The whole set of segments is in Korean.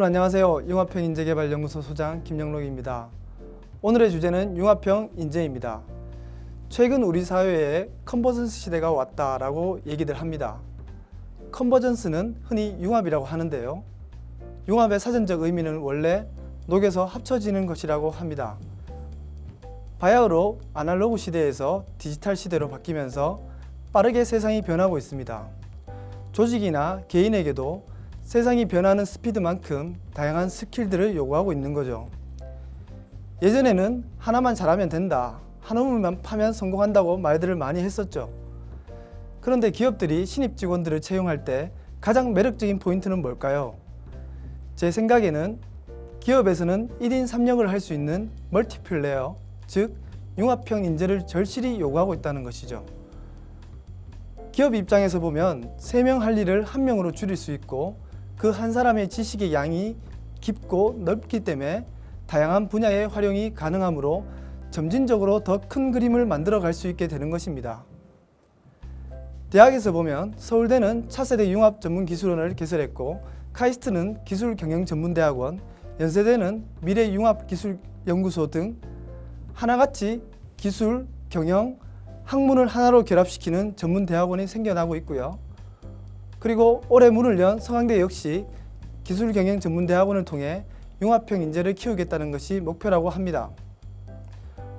여러분 안녕하세요. 융합형 인재개발연구소 소장 김영록입니다. 오늘의 주제는 융합형 인재입니다. 최근 우리 사회에 컨버전스 시대가 왔다라고 얘기들 합니다. 컨버전스는 흔히 융합이라고 하는데요. 융합의 사전적 의미는 원래 녹여서 합쳐지는 것이라고 합니다. 바야흐로 아날로그 시대에서 디지털 시대로 바뀌면서 빠르게 세상이 변하고 있습니다. 조직이나 개인에게도 세상이 변하는 스피드만큼 다양한 스킬들을 요구하고 있는 거죠. 예전에는 하나만 잘하면 된다, 한 우물만 파면 성공한다고 말들을 많이 했었죠. 그런데 기업들이 신입 직원들을 채용할 때 가장 매력적인 포인트는 뭘까요? 제 생각에는 기업에서는 1인 3역을 할 수 있는 멀티플레이어, 즉 융합형 인재를 절실히 요구하고 있다는 것이죠. 기업 입장에서 보면 3명 할 일을 1명으로 줄일 수 있고 그 한 사람의 지식의 양이 깊고 넓기 때문에 다양한 분야의 활용이 가능하므로 점진적으로 더 큰 그림을 만들어 갈 수 있게 되는 것입니다. 대학에서 보면 서울대는 차세대 융합 전문 기술원을 개설했고 카이스트는 기술경영전문대학원, 연세대는 미래융합기술연구소 등 하나같이 기술, 경영, 학문을 하나로 결합시키는 전문대학원이 생겨나고 있고요. 그리고 올해 문을 연 서강대 역시 기술경영전문대학원을 통해 융합형 인재를 키우겠다는 것이 목표라고 합니다.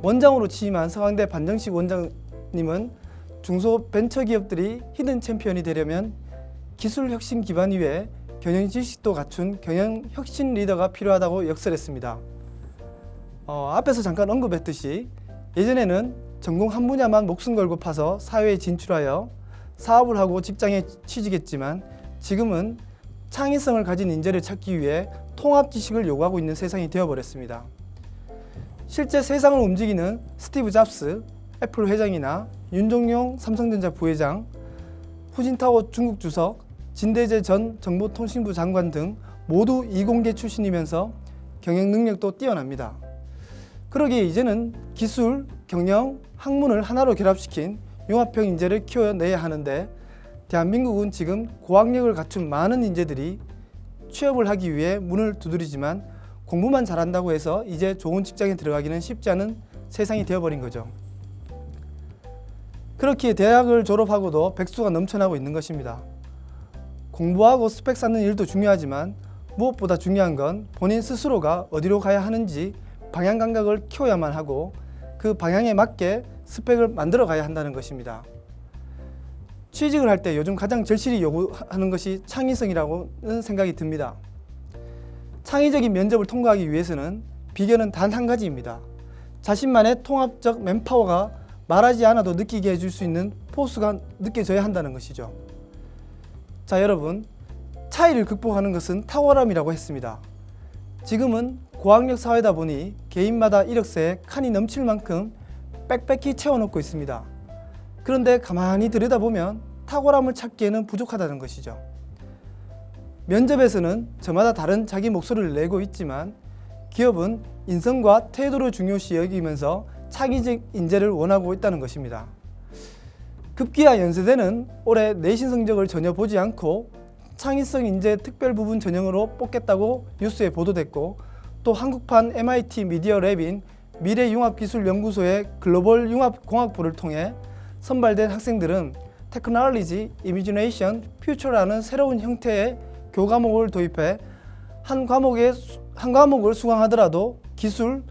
원장으로 취임한 서강대 반정식 원장님은 중소벤처기업들이 히든 챔피언이 되려면 기술혁신 기반 위에 경영지식도 갖춘 경영혁신 리더가 필요하다고 역설했습니다. 앞에서 잠깐 언급했듯이 예전에는 전공 한 분야만 목숨 걸고 파서 사회에 진출하여 사업을 하고 직장에 취직했지만 지금은 창의성을 가진 인재를 찾기 위해 통합 지식을 요구하고 있는 세상이 되어버렸습니다. 실제 세상을 움직이는 스티브 잡스, 애플 회장이나 윤종용 삼성전자 부회장, 후진타오 중국 주석, 진대재 전 정보통신부 장관 등 모두 이공계 출신이면서 경영 능력도 뛰어납니다. 그러기에 이제는 기술, 경영, 학문을 하나로 결합시킨 융합형 인재를 키워내야 하는데 대한민국은 지금 고학력을 갖춘 많은 인재들이 취업을 하기 위해 문을 두드리지만 공부만 잘한다고 해서 이제 좋은 직장에 들어가기는 쉽지 않은 세상이 되어버린 거죠. 그렇기에 대학을 졸업하고도 백수가 넘쳐나고 있는 것입니다. 공부하고 스펙 쌓는 일도 중요하지만 무엇보다 중요한 건 본인 스스로가 어디로 가야 하는지 방향 감각을 키워야만 하고 그 방향에 맞게 스펙을 만들어 가야 한다는 것입니다. 취직을 할 때 요즘 가장 절실히 요구하는 것이 창의성이라고는 생각이 듭니다. 창의적인 면접을 통과하기 위해서는 비결은 단 한 가지입니다. 자신만의 통합적 맨파워가 말하지 않아도 느끼게 해줄 수 있는 포스가 느껴져야 한다는 것이죠. 자, 여러분, 차이를 극복하는 것은 탁월함이라고 했습니다. 지금은 고학력 사회다 보니 개인마다 이력서에 칸이 넘칠 만큼 빽빽히 채워놓고 있습니다. 그런데 가만히 들여다보면 탁월함을 찾기에는 부족하다는 것이죠. 면접에서는 저마다 다른 자기 목소리를 내고 있지만 기업은 인성과 태도를 중요시 여기면서 창의적 인재를 원하고 있다는 것입니다. 급기야 연세대는 올해 내신 성적을 전혀 보지 않고 창의성 인재 특별 부분 전형으로 뽑겠다고 뉴스에 보도됐고 또 한국판 MIT 미디어 랩인 미래융합기술연구소의 글로벌 융합공학부를 통해 선발된 학생들은 테크놀로지, 이미지네이션, 퓨처라는 새로운 형태의 교과목을 도입해 한 과목을 수강하더라도 기술,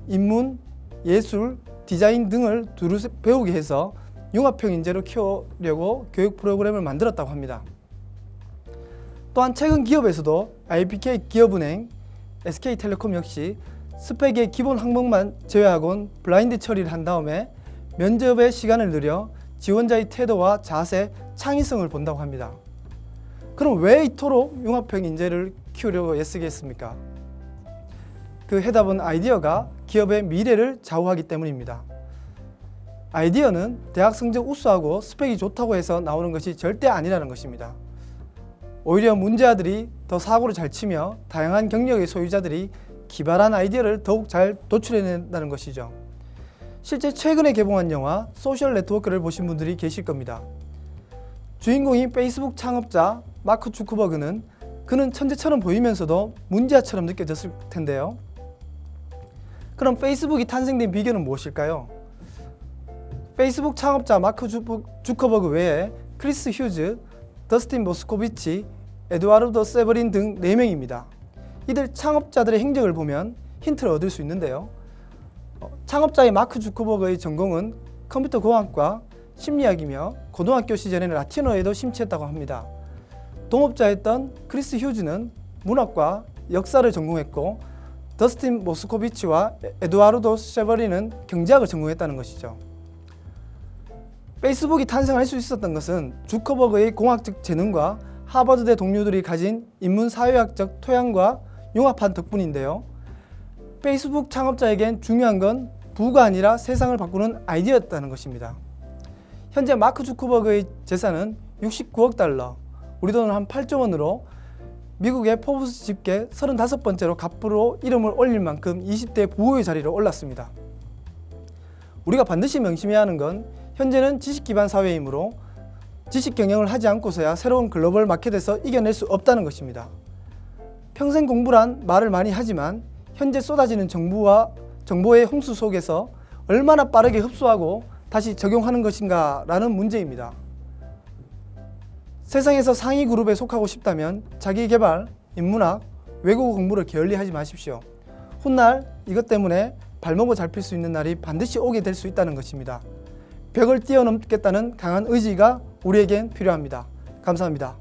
인문, 예술, 디자인 등을 두루 배우게 해서 융합형 인재로 키우려고 교육 프로그램을 만들었다고 합니다. 또한 최근 기업에서도 IBK 기업은행, SK텔레콤 역시 스펙의 기본 항목만 제외하고는 블라인드 처리를 한 다음에 면접의 시간을 늘려 지원자의 태도와 자세, 창의성을 본다고 합니다. 그럼 왜 이토록 융합형 인재를 키우려고 애쓰겠습니까? 그 해답은 아이디어가 기업의 미래를 좌우하기 때문입니다. 아이디어는 대학 성적 우수하고 스펙이 좋다고 해서 나오는 것이 절대 아니라는 것입니다. 오히려 문제아들이 더 사고를 잘 치며 다양한 경력의 소유자들이 기발한 아이디어를 더욱 잘 도출해낸다는 것이죠. 실제 최근에 개봉한 영화 소셜 네트워크를 보신 분들이 계실 겁니다. 주인공인 페이스북 창업자 마크 주커버그는 그는 천재처럼 보이면서도 문제아처럼 느껴졌을 텐데요. 그럼 페이스북이 탄생된 비결은 무엇일까요? 페이스북 창업자 마크 주커버그 외에 크리스 휴즈, 더스틴 모스코비치, 에드와르도 세버린 등 4명입니다. 이들 창업자들의 행적을 보면 힌트를 얻을 수 있는데요. 창업자의 마크 주커버그의 전공은 컴퓨터 공학과 심리학이며 고등학교 시절에는 라틴어에도 심취했다고 합니다. 동업자였던 크리스 휴즈는 문학과 역사를 전공했고 더스틴 모스코비치와 에드와르도 세버린은 경제학을 전공했다는 것이죠. 페이스북이 탄생할 수 있었던 것은 주커버그의 공학적 재능과 하버드대 동료들이 가진 인문사회학적 토양과 융합한 덕분인데요. 페이스북 창업자에겐 중요한 건 부가 아니라 세상을 바꾸는 아이디어였다는 것입니다. 현재 마크 주커버그의 재산은 69억 달러, 우리 돈으로 한 8조 원으로 미국의 포브스 집계 35번째로 갑부로 이름을 올릴 만큼 20대 부호의 자리로 올랐습니다. 우리가 반드시 명심해야 하는 건 현재는 지식 기반 사회이므로 지식 경영을 하지 않고서야 새로운 글로벌 마켓에서 이겨낼 수 없다는 것입니다. 평생 공부란 말을 많이 하지만 현재 쏟아지는 정보의 홍수 속에서 얼마나 빠르게 흡수하고 다시 적용하는 것인가 라는 문제입니다. 세상에서 상위 그룹에 속하고 싶다면 자기개발, 인문학, 외국어 공부를 게을리하지 마십시오. 훗날 이것 때문에 발목을 잡힐 수 있는 날이 반드시 오게 될 수 있다는 것입니다. 벽을 뛰어넘겠다는 강한 의지가 우리에겐 필요합니다. 감사합니다.